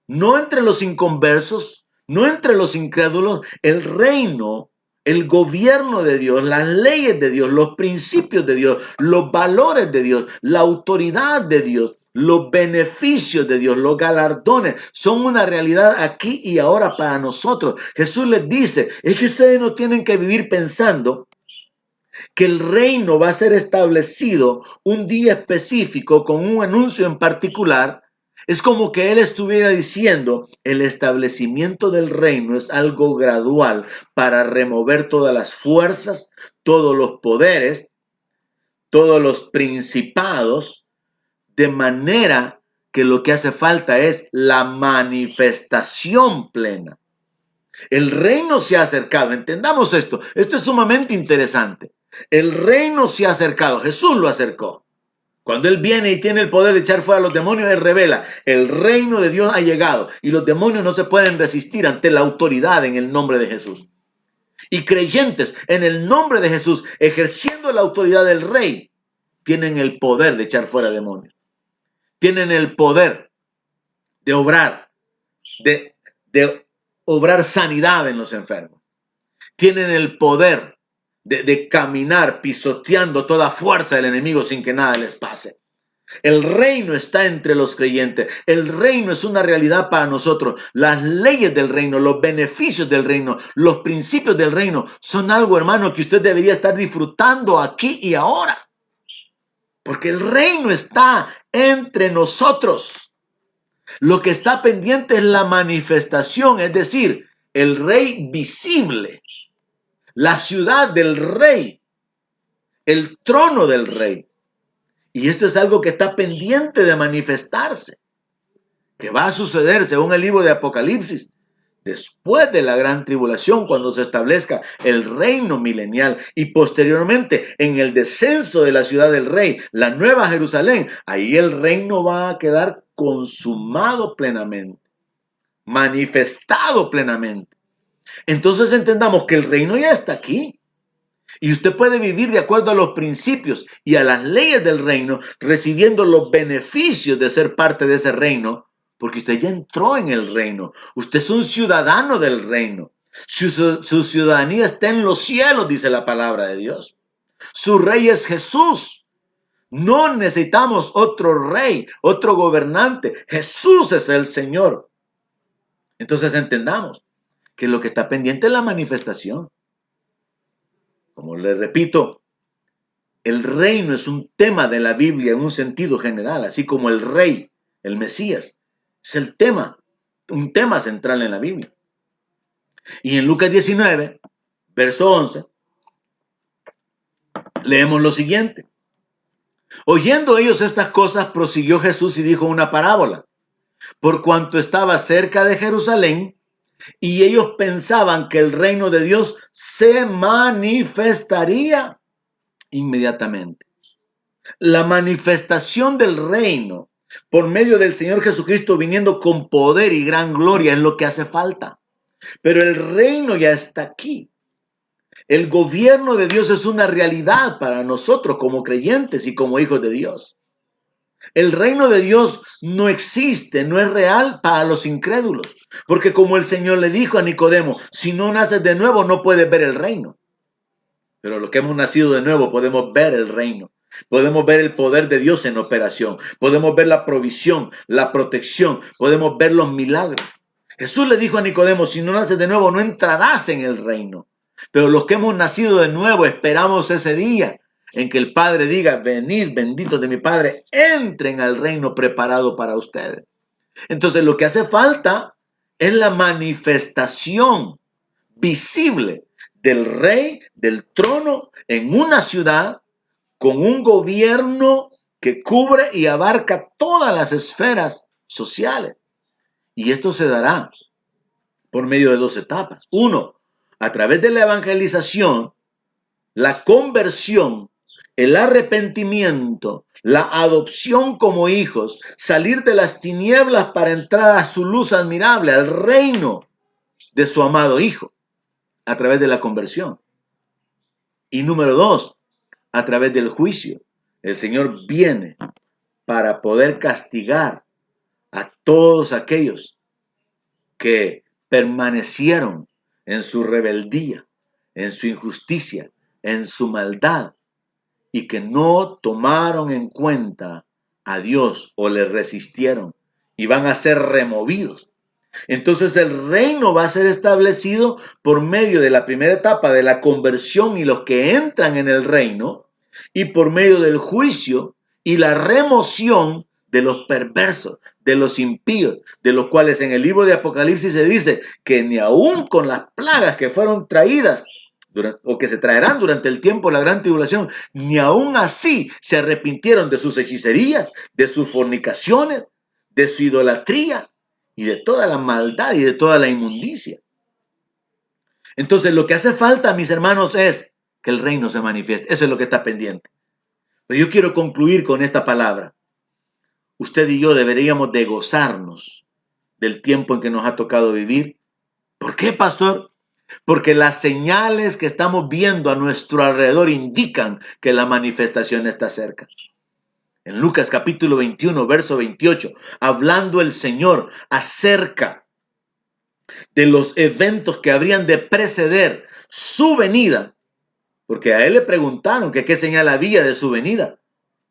no entre los inconversos, no entre los incrédulos. El reino, el gobierno de Dios, las leyes de Dios, los principios de Dios, los valores de Dios, la autoridad de Dios, los beneficios de Dios, los galardones, son una realidad aquí y ahora para nosotros. Jesús les dice, es que ustedes no tienen que vivir pensando que el reino va a ser establecido un día específico con un anuncio en particular. Es como que él estuviera diciendo, el establecimiento del reino es algo gradual para remover todas las fuerzas, todos los poderes, todos los principados, de manera que lo que hace falta es la manifestación plena. El reino se ha acercado, entendamos esto es sumamente interesante. El reino se ha acercado, Jesús lo acercó. Cuando Él viene y tiene el poder de echar fuera a los demonios, Él revela, el reino de Dios ha llegado y los demonios no se pueden resistir ante la autoridad en el nombre de Jesús. Y creyentes en el nombre de Jesús, ejerciendo la autoridad del Rey, tienen el poder de echar fuera demonios. Tienen el poder de obrar, de obrar sanidad en los enfermos. Tienen el poder de caminar pisoteando toda fuerza del enemigo sin que nada les pase. El reino está entre los creyentes. El reino es una realidad para nosotros. Las leyes del reino, los beneficios del reino, los principios del reino son algo, hermano, que usted debería estar disfrutando aquí y ahora. Porque el reino está entre nosotros. Lo que está pendiente es la manifestación, es decir, el rey visible, la ciudad del rey, el trono del rey. Y esto es algo que está pendiente de manifestarse, que va a suceder según el libro de Apocalipsis, después de la gran tribulación, cuando se establezca el reino milenial y posteriormente en el descenso de la ciudad del rey, la nueva Jerusalén, ahí el reino va a quedar consumado plenamente, manifestado plenamente. Entonces entendamos que el reino ya está aquí. Y usted puede vivir de acuerdo a los principios y a las leyes del reino, recibiendo los beneficios de ser parte de ese reino, porque usted ya entró en el reino. Usted es un ciudadano del reino. Su ciudadanía está en los cielos, dice la palabra de Dios. Su rey es Jesús. No necesitamos otro rey, otro gobernante. Jesús es el Señor. Entonces entendamos que lo que está pendiente es la manifestación. Como le repito, el reino es un tema de la Biblia en un sentido general, así como el rey, el Mesías, es el tema, un tema central en la Biblia. Y en Lucas 19, verso 11, leemos lo siguiente. Oyendo ellos estas cosas, prosiguió Jesús y dijo una parábola. Por cuanto estaba cerca de Jerusalén, y ellos pensaban que el reino de Dios se manifestaría inmediatamente. La manifestación del reino por medio del Señor Jesucristo viniendo con poder y gran gloria es lo que hace falta. Pero el reino ya está aquí. El gobierno de Dios es una realidad para nosotros como creyentes y como hijos de Dios. El reino de Dios no existe, no es real para los incrédulos. Porque como el Señor le dijo a Nicodemo, si no naces de nuevo no puedes ver el reino. Pero los que hemos nacido de nuevo podemos ver el reino. Podemos ver el poder de Dios en operación. Podemos ver la provisión, la protección. Podemos ver los milagros. Jesús le dijo a Nicodemo, si no naces de nuevo no entrarás en el reino. Pero los que hemos nacido de nuevo esperamos ese día. en que el Padre diga, venid benditos de mi Padre, entren al reino preparado para ustedes. Entonces lo que hace falta es la manifestación visible del rey, del trono, en una ciudad con un gobierno que cubre y abarca todas las esferas sociales. Y esto se dará por medio de dos etapas. Uno, a través de la evangelización, la conversión, el arrepentimiento, la adopción como hijos, salir de las tinieblas para entrar a su luz admirable, al reino de su amado Hijo, a través de la conversión. Y número dos, a través del juicio. El Señor viene para poder castigar a todos aquellos que permanecieron en su rebeldía, en su injusticia, en su maldad, y que no tomaron en cuenta a Dios o le resistieron y van a ser removidos. Entonces el reino va a ser establecido por medio de la primera etapa de la conversión y los que entran en el reino, y por medio del juicio y la remoción de los perversos, de los impíos, de los cuales en el libro de Apocalipsis se dice que ni aún con las plagas que fueron traídas o que se traerán durante el tiempo de la gran tribulación, ni aún así se arrepintieron de sus hechicerías, de sus fornicaciones, de su idolatría y de toda la maldad y de toda la inmundicia. Entonces lo que hace falta, mis hermanos, es que el reino se manifieste. Eso es lo que está pendiente. Pero yo quiero concluir con esta palabra. Usted y yo deberíamos de gozarnos del tiempo en que nos ha tocado vivir. ¿Por qué, pastor? Porque las señales que estamos viendo a nuestro alrededor indican que la manifestación está cerca. En Lucas capítulo 21, verso 28, hablando el Señor acerca de los eventos que habrían de preceder su venida, porque a él le preguntaron que qué señal había de su venida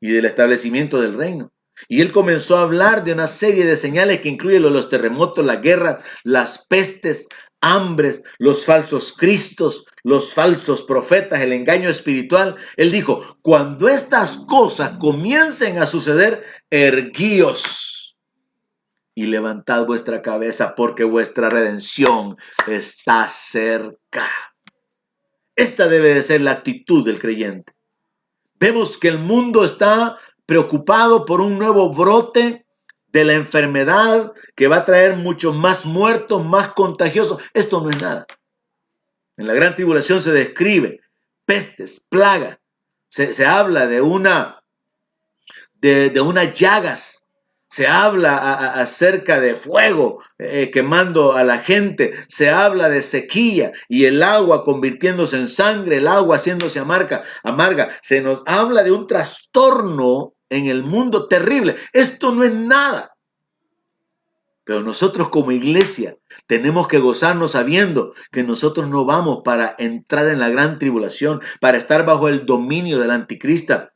y del establecimiento del reino. Y él comenzó a hablar de una serie de señales que incluyen los terremotos, las guerras, las pestes, hambres, los falsos cristos, los falsos profetas, el engaño espiritual. Él dijo, cuando estas cosas comiencen a suceder, erguíos y levantad vuestra cabeza, porque vuestra redención está cerca. Esta debe de ser la actitud del creyente. Vemos que el mundo está preocupado por un nuevo brote de la enfermedad que va a traer muchos más muertos, más contagiosos. Esto no es nada. En la gran tribulación se describe pestes, plagas. Se habla de unas llagas. Se habla acerca de fuego quemando a la gente. Se habla de sequía y el agua convirtiéndose en sangre, el agua haciéndose amarga. Se nos habla de un trastorno en el mundo terrible. Esto no es nada. Pero nosotros como iglesia tenemos que gozarnos sabiendo que nosotros no vamos para entrar en la gran tribulación, para estar bajo el dominio del anticristo.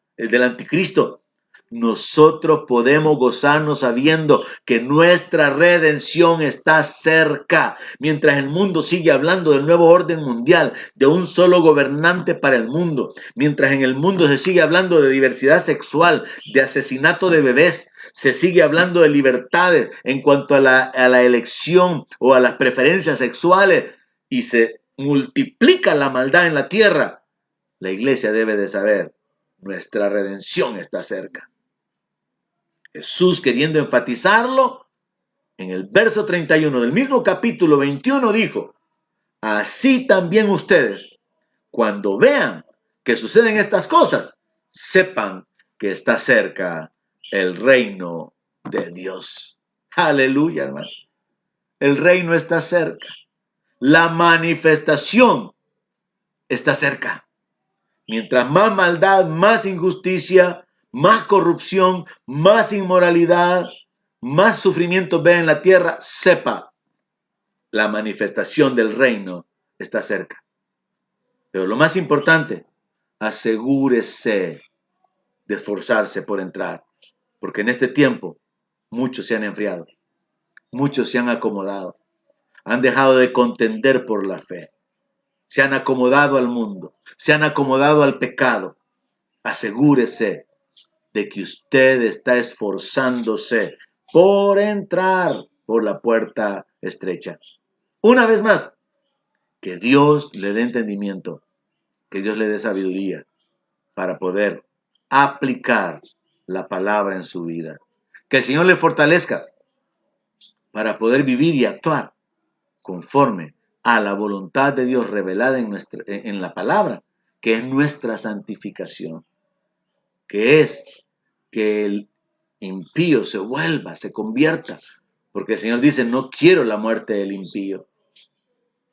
Nosotros podemos gozarnos sabiendo que nuestra redención está cerca. Mientras el mundo sigue hablando del nuevo orden mundial, de un solo gobernante para el mundo, mientras en el mundo se sigue hablando de diversidad sexual, de asesinato de bebés, se sigue hablando de libertades en cuanto a la elección o a las preferencias sexuales y se multiplica la maldad en la tierra, la iglesia debe de saber, nuestra redención está cerca. Jesús, queriendo enfatizarlo, en el verso 31 del mismo capítulo 21 dijo, así también ustedes, cuando vean que suceden estas cosas, sepan que está cerca el reino de Dios. Aleluya, hermano. El reino está cerca. La manifestación está cerca. Mientras más maldad, más injusticia, más corrupción, más inmoralidad, más sufrimiento ve en la tierra, sepa, la manifestación del reino está cerca. Pero lo más importante, asegúrese de esforzarse por entrar, porque en este tiempo muchos se han enfriado, muchos se han acomodado, han dejado de contender por la fe, se han acomodado al mundo, se han acomodado al pecado. Asegúrese de que usted está esforzándose por entrar por la puerta estrecha. Una vez más, que Dios le dé entendimiento, que Dios le dé sabiduría para poder aplicar la palabra en su vida. Que el Señor le fortalezca para poder vivir y actuar conforme a la voluntad de Dios revelada en la palabra, que es nuestra santificación, que es que el impío se vuelva, se convierta, porque el Señor dice, no quiero la muerte del impío.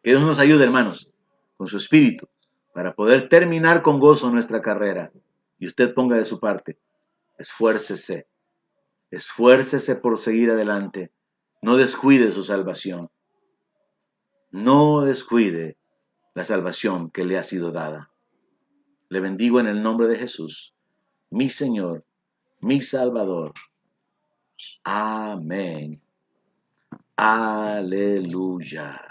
Que Dios nos ayude, hermanos, con su espíritu, para poder terminar con gozo nuestra carrera. Y usted ponga de su parte, esfuércese, esfuércese por seguir adelante, no descuide su salvación, no descuide la salvación que le ha sido dada. Le bendigo en el nombre de Jesús, mi Señor, mi Salvador. Amén. Aleluya.